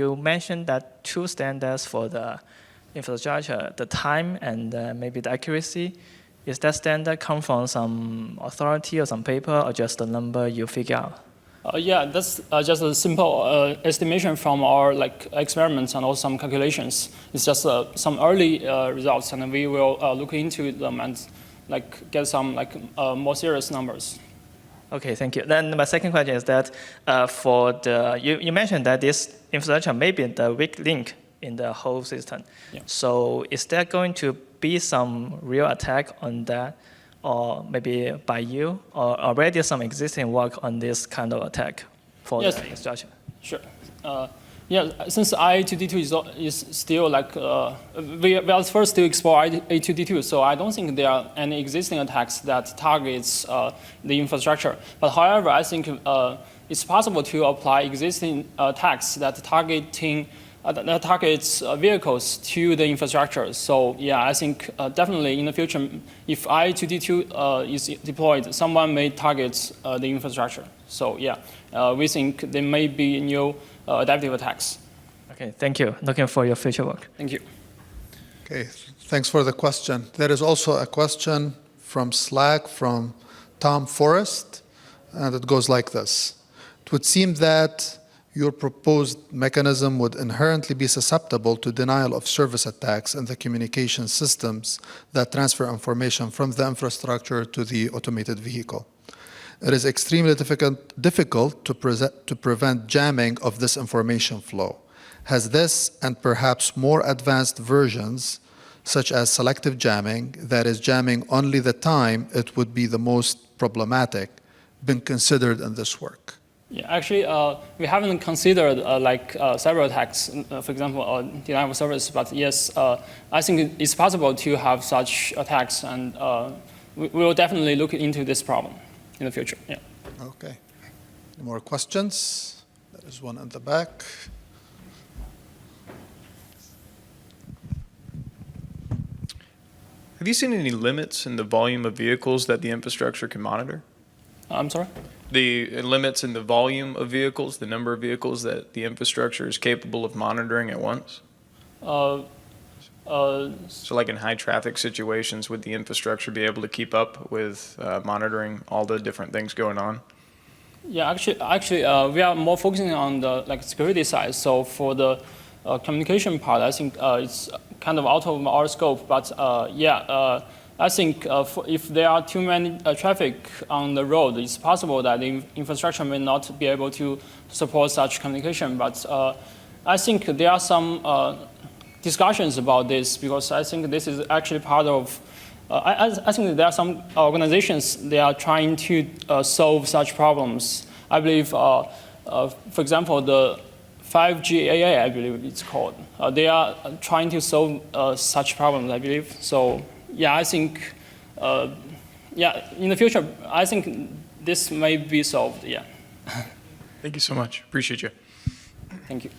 you mentioned that two standards for the infrastructure, the time and maybe the accuracy. Is that standard come from some authority or some paper or just a number you figure out? Yeah, that's just a simple estimation from our experiments and also some calculations. It's just some early results, and we will look into them and get some more serious numbers. Okay, thank you. Then my second question is that for the you mentioned that this infrastructure may be the weak link in the whole system. Yeah. So is there going to be some real attack on that, or maybe by you, or already some existing work on this kind of attack for the infrastructure? Sure. Yeah, since I2D2 is still we are first to explore A2D2, so I don't think there are any existing attacks that targets the infrastructure. But however, I think it's possible to apply existing attacks that targets vehicles to the infrastructure. So yeah, I think definitely in the future, if I2D2 is deployed, someone may target the infrastructure. So yeah, we think there may be new adaptive attacks. Okay, thank you. Looking for your future work. Thank you. Okay, thanks for the question. There is also a question from Slack from Tom Forrest, and it goes like this. It would seem that your proposed mechanism would inherently be susceptible to denial of service attacks in the communication systems that transfer information from the infrastructure to the automated vehicle. It is extremely difficult to prevent jamming of this information flow. Has this and perhaps more advanced versions, such as selective jamming, that is jamming only the time it would be the most problematic, been considered in this work? Yeah, actually, we haven't considered several attacks, for example, denial of service. But yes, I think it's possible to have such attacks, and we will definitely look into this problem in the future. Yeah. Okay. Any more questions? There is one in the back. Have you seen any limits in the volume of vehicles that the infrastructure can monitor? I'm sorry? The limits in the volume of vehicles, the number of vehicles that the infrastructure is capable of monitoring at once? So like in high traffic situations, would the infrastructure be able to keep up with monitoring all the different things going on? Yeah, actually, we are more focusing on the security side. So for the communication part, I think it's kind of out of our scope. But yeah, I think if there are too many traffic on the road, it's possible that the infrastructure may not be able to support such communication. But I think there are some discussions about this, because I think this is actually part of, I think there are some organizations, they are trying to solve such problems. I believe, for example, the 5G AA, I believe it's called. They are trying to solve such problems, I believe. So yeah, I think, yeah, in the future, I think this may be solved, yeah. Thank you so much. Appreciate you. Thank you.